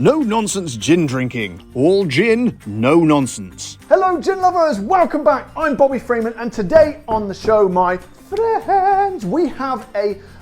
No nonsense gin drinking. All gin, no nonsense. Hello gin lovers, welcome back. I'm Bobby Freeman and today on the show, my friends, we have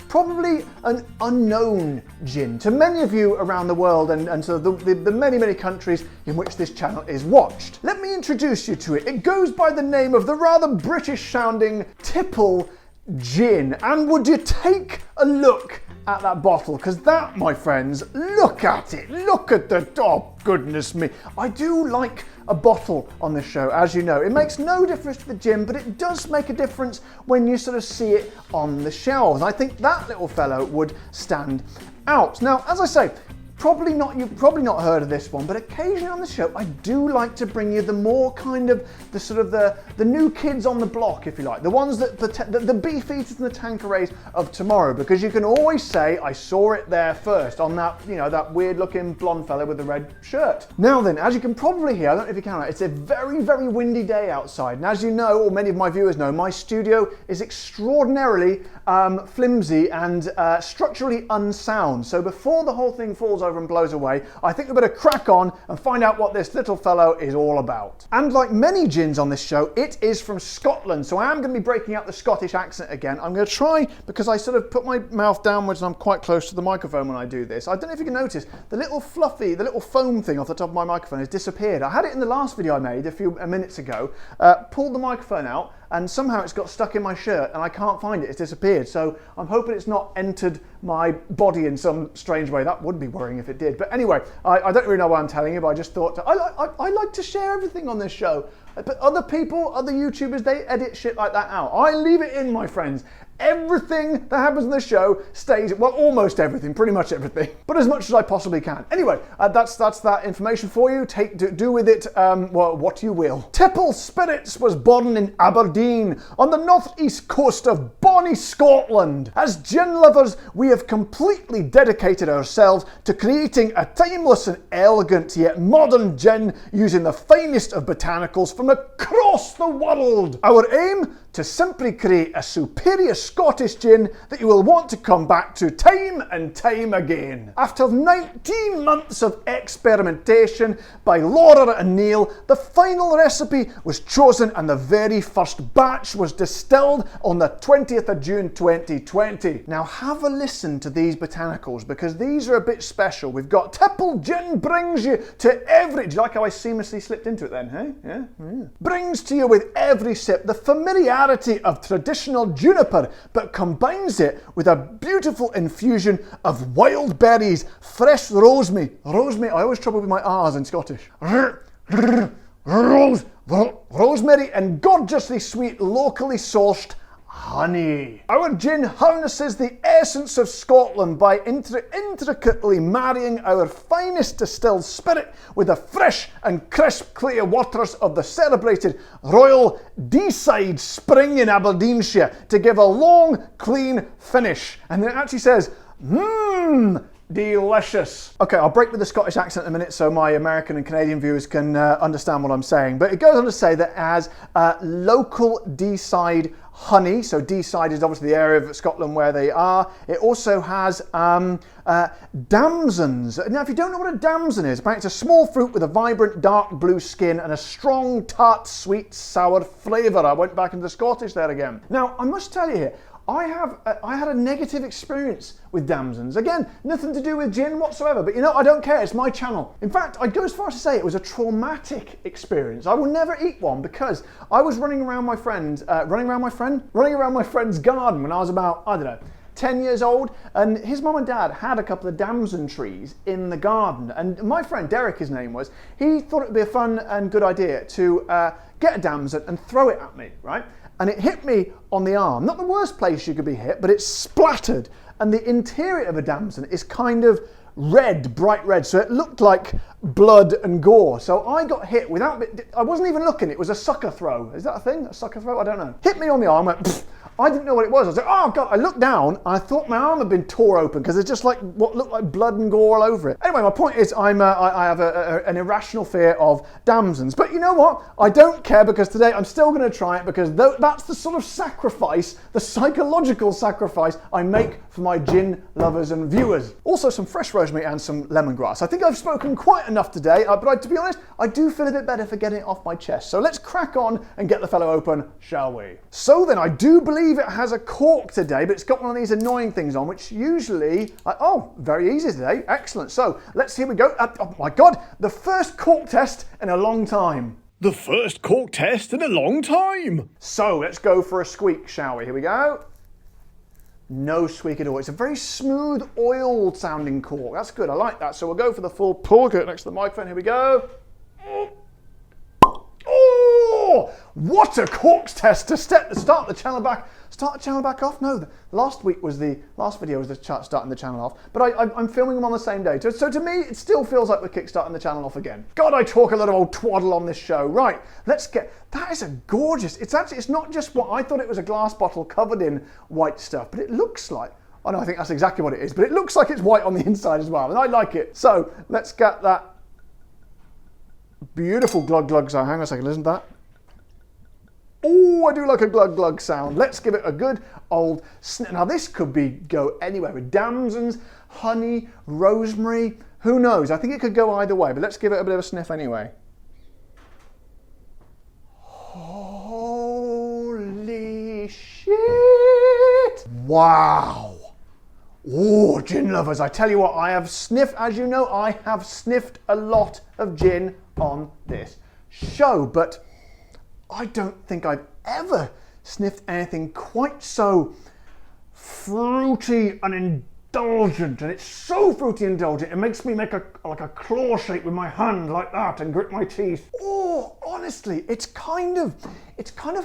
probably an unknown gin to many of you around the world and to the many countries in which this channel is watched. Let me introduce you to it. It goes by the name of the rather British sounding Tipple Gin. And would you take a look at that bottle, because that, my friends, look at it, look at the, oh goodness me. I do like a bottle on this show, as you know. It makes no difference to the gin, but it does make a difference when you sort of see it on the shelves. I think that little fellow would stand out. Now, as I say, you've probably not heard of this one, but occasionally on the show I do like to bring you the more kind of the new kids on the block, if you like, the ones that the beef eaters and the Tanquerays of tomorrow, because you can always say I saw it there first on that, you know, that weird looking blonde fella with the red shirt. Now then, as you can probably hear, I don't know if you can, it's a very windy day outside, and as you know, or many of my viewers know, my studio is extraordinarily flimsy and structurally unsound. So before the whole thing falls over and blows away, I think we better crack on and find out what this little fellow is all about. And like many gins on this show, it is from Scotland, so I am going to be breaking out the Scottish accent again. I'm going to try, because I sort of put my mouth downwards and I'm quite close to the microphone when I do this. I don't know if you can notice, the little foam thing off the top of my microphone has disappeared. I had it in the last video I made a few minutes ago, pulled the microphone out, and somehow it's got stuck in my shirt and I can't find it, it's disappeared. So I'm hoping it's not entered my body in some strange way. That would be worrying if it did. But anyway, I don't really know why I'm telling you, but I just thought, I like to share everything on this show. But other people, other YouTubers, they edit shit like that out. I leave it in, my friends. Everything that happens in the show stays, well, almost everything, pretty much everything, but as much as I possibly can. Anyway, that's that information for you. Do with it, well, what you will. Tipple Spirits was born in Aberdeen on the northeast coast of bonny Scotland. As gin lovers, we have completely dedicated ourselves to creating a timeless and elegant yet modern gin using the finest of botanicals from across the world. Our aim? To simply create a superior Scottish gin that you will want to come back to time and time again. After 19 months of experimentation by Laura and Neil, the final recipe was chosen and the very first batch was distilled on the 20th of June 2020. Now have a listen to these botanicals, because these are a bit special. We've got Tipple Gin brings you to every, do you like how I seamlessly slipped into it then, hey? Yeah. Brings to you with every sip the familiarity of traditional juniper, but combines it with a beautiful infusion of wild berries, fresh rosemary. Rosemary, I always trouble with my R's in Scottish. Rosemary and gorgeously sweet, locally sourced honey. Our gin harnesses the essence of Scotland by intricately marrying our finest distilled spirit with the fresh and crisp clear waters of the celebrated Royal Deeside Spring in Aberdeenshire to give a long, clean finish. And then it actually says, delicious. Okay, I'll break with the Scottish accent in a minute so my American and Canadian viewers can understand what I'm saying. But it goes on to say that it has local Deeside honey, so Deeside is obviously the area of Scotland where they are. It also has damsons. Now, if you don't know what a damson is, apparently it's a small fruit with a vibrant dark blue skin and a strong, tart, sweet, sour flavour. I went back into the Scottish there again. Now, I must tell you here, I had a negative experience with damsons. Again, nothing to do with gin whatsoever, but you know, I don't care, it's my channel. In fact, I'd go as far as to say it was a traumatic experience. I will never eat one because I was running around my friend's garden when I was about, I don't know, 10 years old, and his mum and dad had a couple of damson trees in the garden, and my friend, Derek his name was, he thought it would be a fun and good idea to get a damson and throw it at me, right? And it hit me on the arm. Not the worst place you could be hit, but it splattered. And the interior of a damson is kind of red, bright red. So it looked like blood and gore. So I got hit without, I wasn't even looking, it was a sucker throw. Is that a thing? A sucker throw? I don't know. Hit me on the arm, went, pfft. I didn't know what it was. I was like, oh God, I looked down and I thought my arm had been tore open because there's just like what looked like blood and gore all over it. Anyway, my point is I have an irrational fear of damsons. But you know what? I don't care because today I'm still going to try it because that's the sort of sacrifice, the psychological sacrifice I make for my gin lovers and viewers. Also some fresh rosemary and some lemongrass. I think I've spoken quite enough today, but to be honest, I do feel a bit better for getting it off my chest. So let's crack on and get the fellow open, shall we? So then, I do believe it has a cork today, but it's got one of these annoying things on, which usually, oh, very easy today. Excellent. So here we go. Oh my God, the first cork test in a long time. The first cork test in a long time. So let's go for a squeak, shall we? Here we go. No squeak at all. It's a very smooth, oiled sounding cork. That's good. I like that. So we'll go for the full pour. Get it next to the microphone. Here we go. Oh, what a corks test to start the channel back. Start the channel back off? No, last video was the starting the channel off, but I'm filming them on the same day. So to me, it still feels like we're kickstarting the channel off again. God, I talk a lot of old twaddle on this show. Right, that is a gorgeous, it's not just what I thought it was, a glass bottle covered in white stuff, but it looks like, oh no, I think that's exactly what it is, but it looks like it's white on the inside as well, and I like it. So let's get that beautiful glug glug sound. Hang on a second, listen to that. Oh, I do like a glug glug sound. Let's give it a good old sniff. Now this could go anywhere with damsons, honey, rosemary, who knows? I think it could go either way, but let's give it a bit of a sniff anyway. Holy shit! Wow! Oh, gin lovers, I tell you what, I have sniffed, as you know, I have sniffed a lot of gin on this show, but I don't think I've ever sniffed anything quite so fruity and indulgent, and it's so fruity and indulgent, it makes me make a claw shape with my hand like that and grit my teeth. Oh, honestly, it's kind of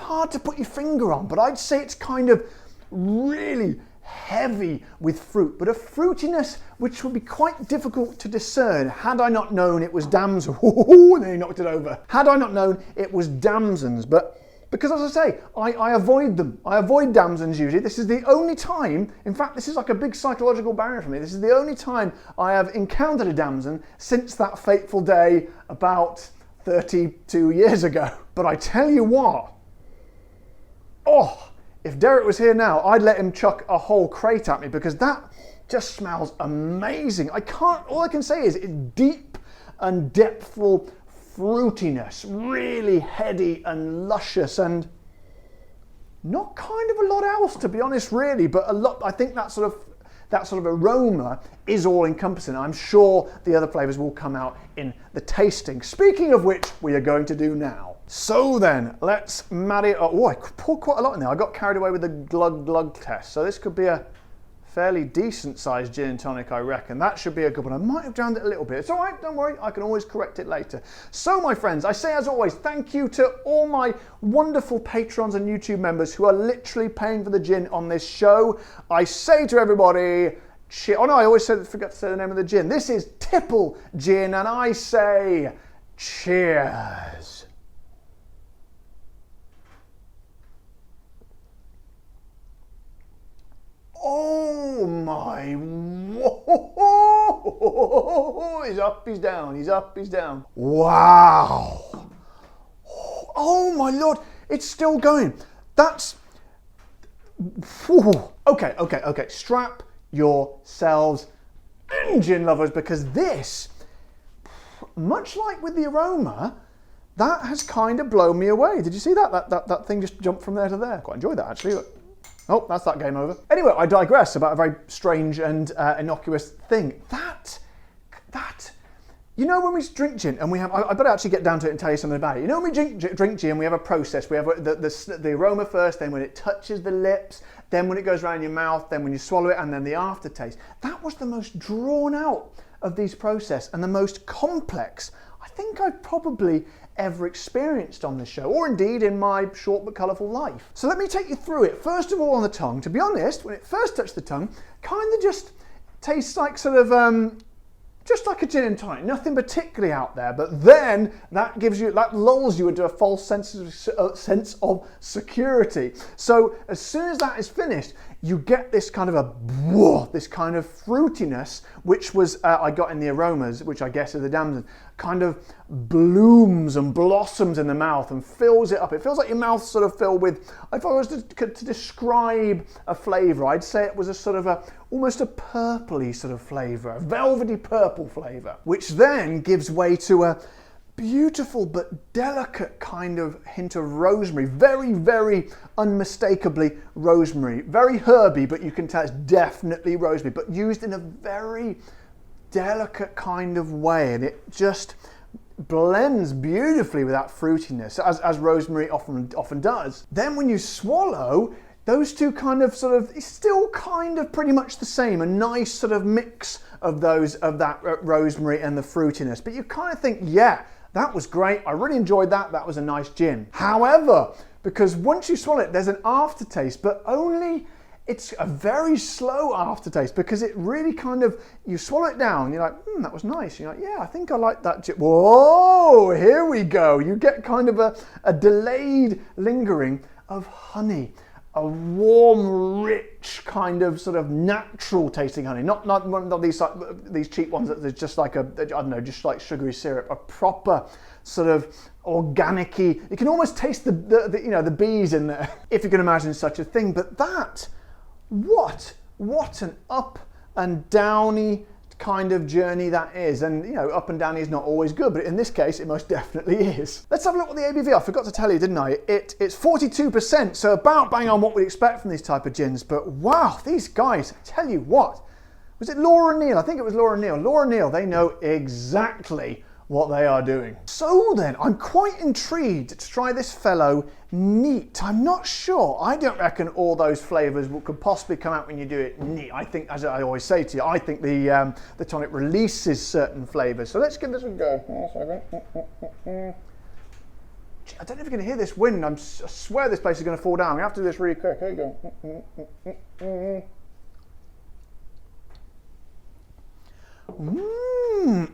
hard to put your finger on, but I'd say it's kind of really heavy with fruit, but a fruitiness which would be quite difficult to discern had I not known it was damson. Oh, and then he knocked it over. Had I not known it was damsons, but because, as I say, I avoid them. I avoid damsons usually. This is the only time, in fact, this is like a big psychological barrier for me. This is the only time I have encountered a damson since that fateful day about 32 years ago. But I tell you what, oh, if Derek was here now, I'd let him chuck a whole crate at me because that just smells amazing. All I can say is it's deep and depthful fruitiness, really heady and luscious, and not kind of a lot else, to be honest, really, but a lot. I think that sort of aroma is all encompassing. I'm sure the other flavors will come out in the tasting. Speaking of which, we are going to do now. So then, let's marry. Oh, I poured quite a lot in there. I got carried away with the glug glug test. So this could be a fairly decent sized gin and tonic, I reckon. That should be a good one. I might have drowned it a little bit. It's all right, don't worry. I can always correct it later. So my friends, I say as always, thank you to all my wonderful patrons and YouTube members who are literally paying for the gin on this show. I say to everybody, cheers. Oh no, I always forget to say the name of the gin. This is Tipple Gin, and I say cheers. Oh my, whoa. He's up, he's down, he's up, he's down. Wow. Oh my Lord, it's still going. That's, okay. Strap yourselves in, gin lovers, because this, much like with the aroma, that has kind of blown me away. Did you see that? That thing just jumped from there to there. Quite enjoyed that actually. Look. Oh, that's that game over. Anyway, I digress about a very strange and innocuous thing. That, you know, when we drink gin and we have, I better actually get down to it and tell you something about it. You know, when we drink gin, we have a process. We have the aroma first, then when it touches the lips, then when it goes around your mouth, then when you swallow it, and then the aftertaste. That was the most drawn out of these processes and the most complex I think I've probably ever experienced on this show, or indeed in my short but colourful life. So let me take you through it. First of all, on the tongue, to be honest, when it first touched the tongue, kind of just tastes like sort of just like a gin and tonic, nothing particularly out there, but then that lulls you into a false sense of security. So as soon as that is finished, you get this kind of this kind of fruitiness, which was I got in the aromas, which I guess are the damson, kind of blooms and blossoms in the mouth and fills it up. It feels like your mouth's sort of filled with, if I was to describe a flavour, I'd say it was a sort of almost a purpley sort of flavour, a velvety purple flavour, which then gives way to a beautiful but delicate kind of hint of rosemary. Very, very unmistakably rosemary. Very herby, but you can tell it's definitely rosemary, but used in a very delicate kind of way, and it just blends beautifully with that fruitiness, as rosemary often does. Then when you swallow, those two kind of it's still kind of pretty much the same, a nice sort of mix of that rosemary and the fruitiness, but you kind of think, yeah, that was great, I really enjoyed that, that was a nice gin. However, because once you swallow it, there's an aftertaste, but it's a very slow aftertaste, because it really kind of, you swallow it down, you're like, that was nice. You're like, yeah, I think I like that gin. Whoa, here we go. You get kind of a delayed lingering of honey. A warm, rich kind of sort of natural tasting honey, not these cheap ones that there's just like just like sugary syrup. A proper sort of organic-y. You can almost taste the bees in there, if you can imagine such a thing. But what an up and downy kind of journey that is. And up and down is not always good, but in this case it most definitely is. Let's have a look at the ABV. I forgot to tell you, didn't I? It's 42%, so about bang on what we expect from these type of gins. But wow, these guys, I tell you what, was it Laura Neal? I think it was Laura Neal. Laura Neal, they know exactly what they are doing. So then, I'm quite intrigued to try this fellow neat. I'm not sure. I don't reckon all those flavours could possibly come out when you do it neat. I think, as I always say to you, I think the tonic releases certain flavours. So let's give this a go. I don't know if you're going to hear this wind. I swear this place is going to fall down. I'm going to have to do this really quick. Here you go.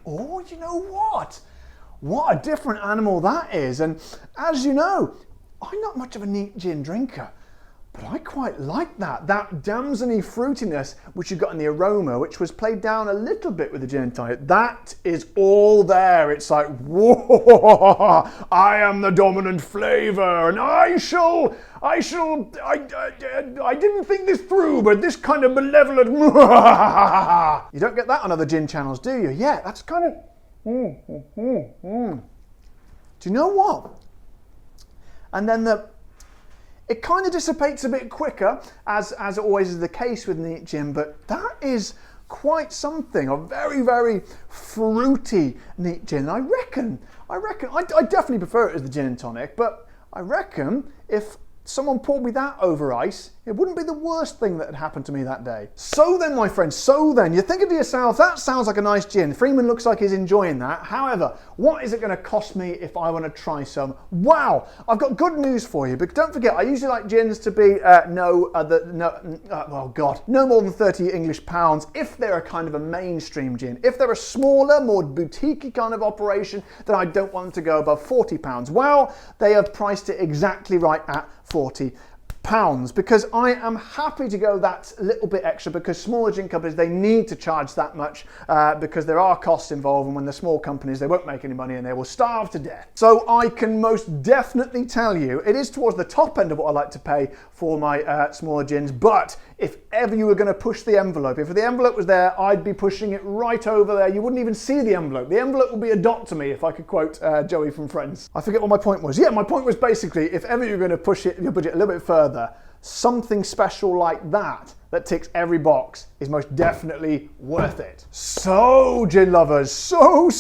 Oh, you know what? What a different animal that is. And as you know, I'm not much of a neat gin drinker, but I quite like that damsony fruitiness which you got in the aroma, which was played down a little bit with the gin and tonic. That is all there. It's like, whoa, I am the dominant flavour, and I didn't think this through, but this kind of malevolent. You don't get that on other gin channels, do you? Yeah, that's kind of. Do you know what? And then it kind of dissipates a bit quicker, as always is the case with neat gin, but that is quite something. A very, very fruity neat gin. I reckon, I definitely prefer it as the gin and tonic, but I reckon if someone poured me that over ice, it wouldn't be the worst thing that had happened to me that day. So then, my friends, you're thinking to yourself, that sounds like a nice gin. Freeman looks like he's enjoying that. However, what is it going to cost me if I want to try some? Wow, I've got good news for you, but don't forget, I usually like gins to be no more than 30 English pounds if they're a kind of a mainstream gin. If they're a smaller, more boutique kind of operation, then I don't want them to go above 40 pounds. Well, they have priced it exactly right at 40 pounds, because I am happy to go that little bit extra, because smaller gin companies, they need to charge that much because there are costs involved, and when they're small companies, they won't make any money and they will starve to death. So I can most definitely tell you it is towards the top end of what I like to pay for my smaller gins, but if ever you were going to push the envelope, if the envelope was there, I'd be pushing it right over there. You wouldn't even see the envelope. The envelope would be a dot to me, if I could quote Joey from Friends. I forget what my point was. Yeah, my point was basically, if ever you're going to push your budget a little bit further, something special like that ticks every box is most definitely worth it. So, gin lovers, so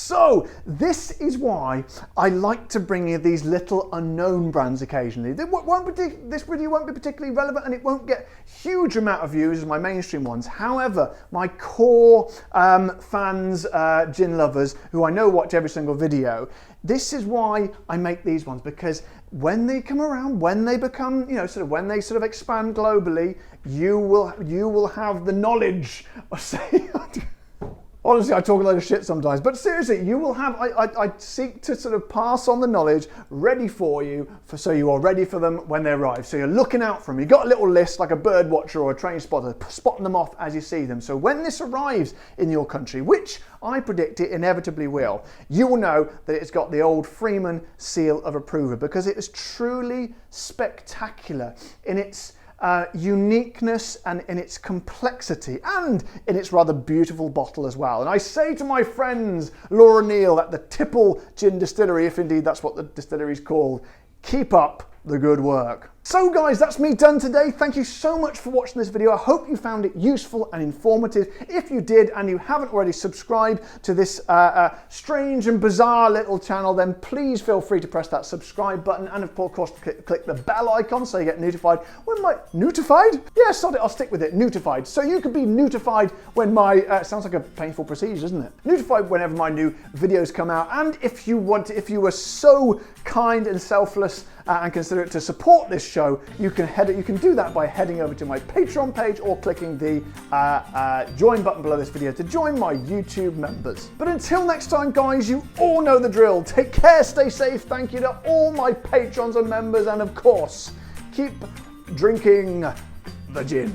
So this is why I like to bring you these little unknown brands occasionally. This video won't be particularly relevant and it won't get huge amount of views as my mainstream ones. However, my core fans, gin lovers, who I know watch every single video, this is why I make these ones, because when they come around, when they become, when they sort of expand globally, you will have the knowledge of saying. Honestly, I talk a lot of shit sometimes, but seriously, you will have, I seek to sort of pass on the knowledge ready for you, so you are ready for them when they arrive. So you're looking out for them. You've got a little list like a bird watcher or a train spotter, spotting them off as you see them. So when this arrives in your country, which I predict it inevitably will, you will know that it's got the old Freeman seal of approval, because it is truly spectacular in its uniqueness and in its complexity and in its rather beautiful bottle as well. And I say to my friends Laura Neal at the Tipple Gin distillery, if indeed that's what the distillery is called, keep up the good work. So guys, that's me done today. Thank you so much for watching this video. I hope you found it useful and informative. If you did and you haven't already subscribed to this strange and bizarre little channel, then please feel free to press that subscribe button and of course click the bell icon so you get notified when my notified? Yeah, sod it, I'll stick with it, notified. So you can be notified when my sounds like a painful procedure, doesn't it? Notified whenever my new videos come out. And if you were so kind and selfless and consider it to support this show, you can do that by heading over to my Patreon page or clicking the join button below this video to join my YouTube members. But until next time, guys, you all know the drill. Take care, stay safe. Thank you to all my patrons and members, and of course, keep drinking the gin.